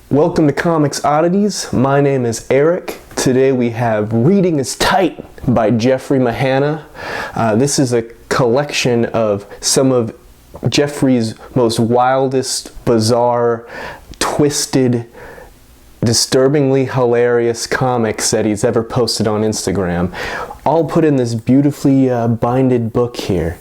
Welcome to Comics Oddities. My name is Eric. Today we have Reading is Tight by Jeffrey Mahannah. This is a collection of some of Jeffrey's most wildest, bizarre, twisted, disturbingly hilarious comics that he's ever posted on Instagram, all put in this beautifully binded book here.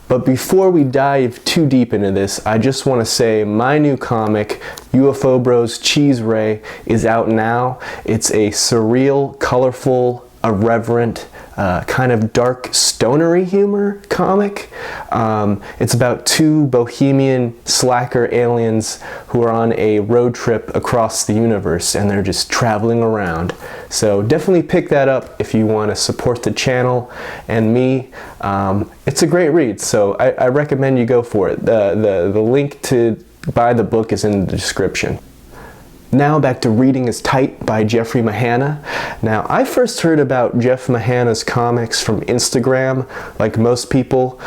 But before we dive too deep into this, I just want to say my new comic, UFO Bros Cheese Ray, is out now. It's a surreal, colorful, irreverent, kind of dark stonery humor comic. It's about two bohemian slacker aliens who are on a road trip across the universe, and they're just traveling around. So definitely pick that up if you want to support the channel and me. It's a great read, so I recommend you go for it. The link to buy the book is in the description. Now back to Reading is Tight by Jeffrey Mahannah. Now, I first heard about Jeff Mahannah's comics from Instagram, like most people.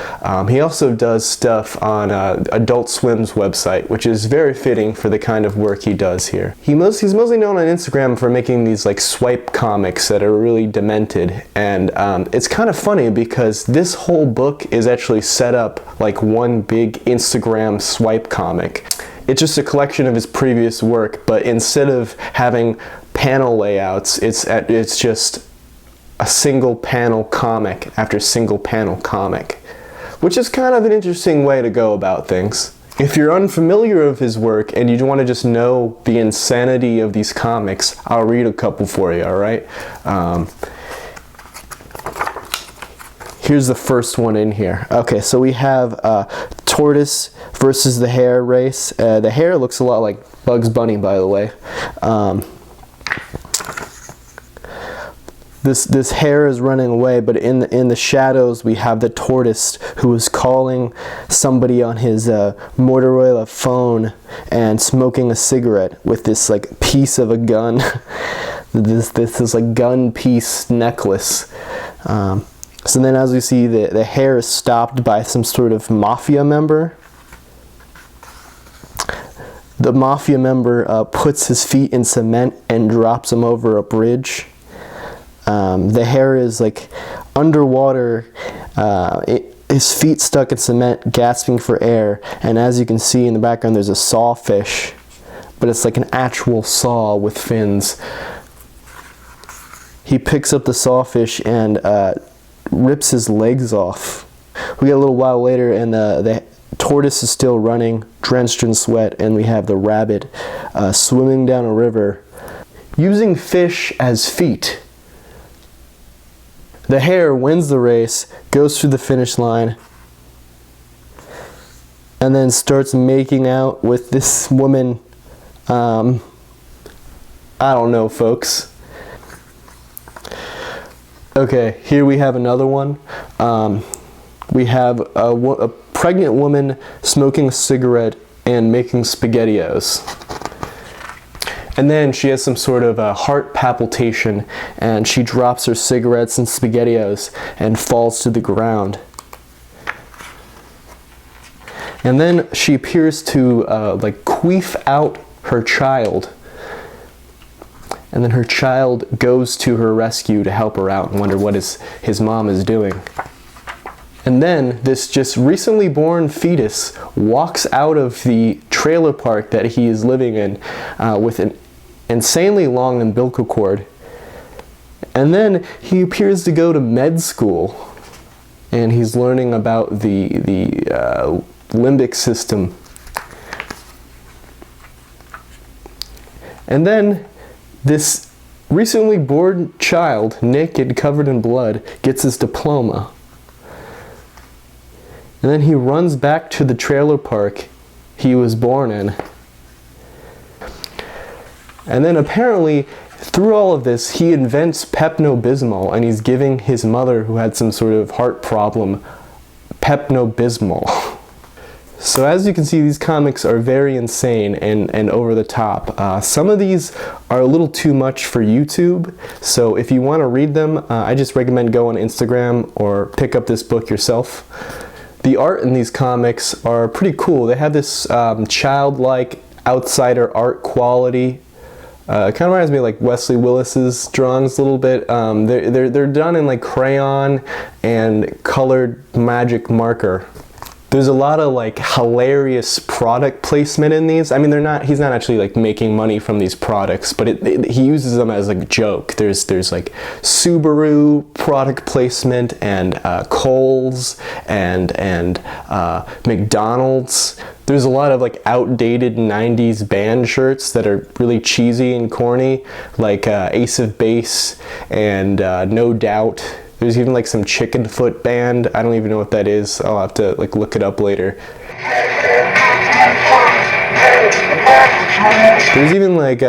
He also does stuff on Adult Swim's website, which is very fitting for the kind of work he does here. He's mostly known on Instagram for making these like swipe comics that are really demented, and it's kind of funny because this whole book is actually set up like one big Instagram swipe comic. It's just a collection of his previous work, but instead of having panel layouts, it's just a single panel comic after single panel comic, which is kind of an interesting way to go about things. If you're unfamiliar with his work and you want to just know the insanity of these comics, I'll read a couple for you, alright? Here's the first one in here. Okay, so we have Tortoise versus the Hare race. The hare looks a lot like Bugs Bunny, by the way. This hare is running away, but in the shadows we have the tortoise who is calling somebody on his Motorola phone and smoking a cigarette with this like piece of a gun. this like gun piece necklace. So then as we see, the hare is stopped by some sort of mafia member. The mafia member puts his feet in cement and drops him over a bridge. The hare is like underwater, his feet stuck in cement, gasping for air. And as you can see in the background, there's a sawfish, but it's like an actual saw with fins. He picks up the sawfish and rips his legs off. We get a little while later and the tortoise is still running, drenched in sweat, and we have the rabbit swimming down a river using fish as feet. The hare wins the race, goes through the finish line, and then starts making out with this woman. I don't know, folks. Okay, here we have another one. We have a pregnant woman smoking a cigarette and making SpaghettiOs. And then she has some sort of a heart palpitation and she drops her cigarettes and SpaghettiOs and falls to the ground. And then she appears to like queef out her child. And then her child goes to her rescue to help her out and wonder what his mom is doing. And then this just recently born fetus walks out of the trailer park that he is living in with an insanely long umbilical cord. And then he appears to go to med school and he's learning about the limbic system. And then this recently born child, naked, covered in blood, gets his diploma. And then he runs back to the trailer park he was born in. And then apparently, through all of this, he invents Pepto-Bismol, and he's giving his mother, who had some sort of heart problem, Pepto-Bismol. So as you can see, these comics are very insane and over the top. Some of these are a little too much for YouTube, so if you want to read them, I just recommend go on Instagram or pick up this book yourself. The art in these comics are pretty cool. They have this childlike outsider art quality. It kind of reminds me of like Wesley Willis's drawings a little bit. They're done in like crayon and colored magic marker. There's a lot of like hilarious product placement in these. I mean, he's not actually like making money from these products, but he uses them as like a joke. There's like Subaru product placement and Kohl's and McDonald's. There's a lot of like outdated 90s band shirts that are really cheesy and corny, like Ace of Base and No Doubt. There's even like some Chicken Foot band. I don't even know what that is. I'll have to like look it up later. There's even like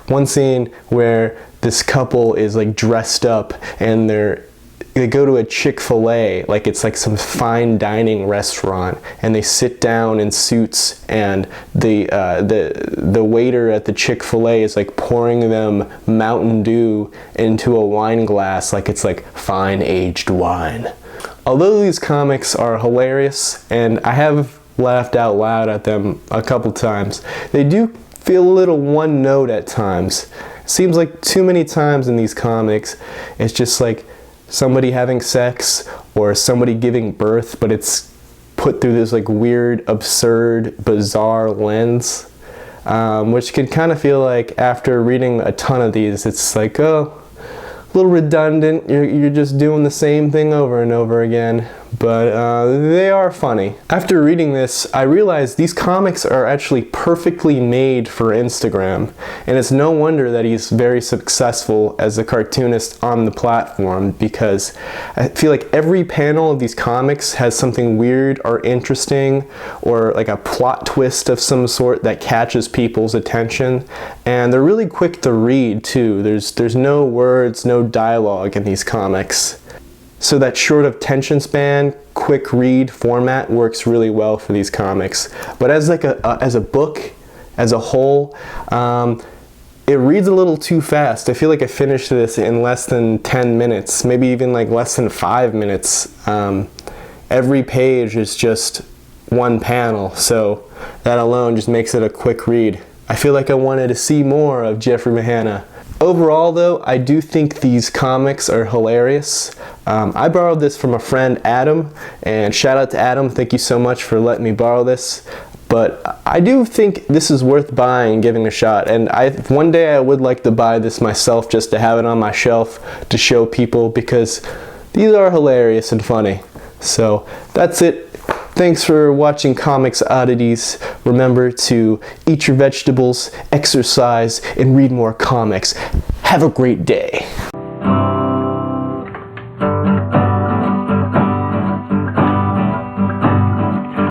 one scene where this couple is like dressed up and they go to a Chick-fil-A, like it's like some fine dining restaurant, and they sit down in suits, and the waiter at the Chick-fil-A is like pouring them Mountain Dew into a wine glass like it's like fine aged wine. Although these comics are hilarious, and I have laughed out loud at them a couple times, they do feel a little one note at times. It seems like too many times in these comics it's just like somebody having sex or somebody giving birth, but it's put through this like weird, absurd, bizarre lens, which can kind of feel like after reading a ton of these, it's like, oh, a little redundant. You're just doing the same thing over and over again, but they are funny. After reading this, I realized these comics are actually perfectly made for Instagram, and it's no wonder that he's very successful as a cartoonist on the platform, because I feel like every panel of these comics has something weird or interesting or like a plot twist of some sort that catches people's attention, and they're really quick to read too. There's no words, no dialogue in these comics. So that short attention span, quick read format works really well for these comics. But as like as a book, as a whole, it reads a little too fast. I feel like I finished this in less than 10 minutes, maybe even like less than 5 minutes. Every page is just one panel, so that alone just makes it a quick read. I feel like I wanted to see more of Jeffrey Mahannah. Overall though, I do think these comics are hilarious. I borrowed this from a friend, Adam, and shout out to Adam, thank you so much for letting me borrow this. But I do think this is worth buying and giving a shot, and one day I would like to buy this myself just to have it on my shelf to show people, because these are hilarious and funny. So that's it. Thanks for watching Comics Oddities. Remember to eat your vegetables, exercise, and read more comics. Have a great day.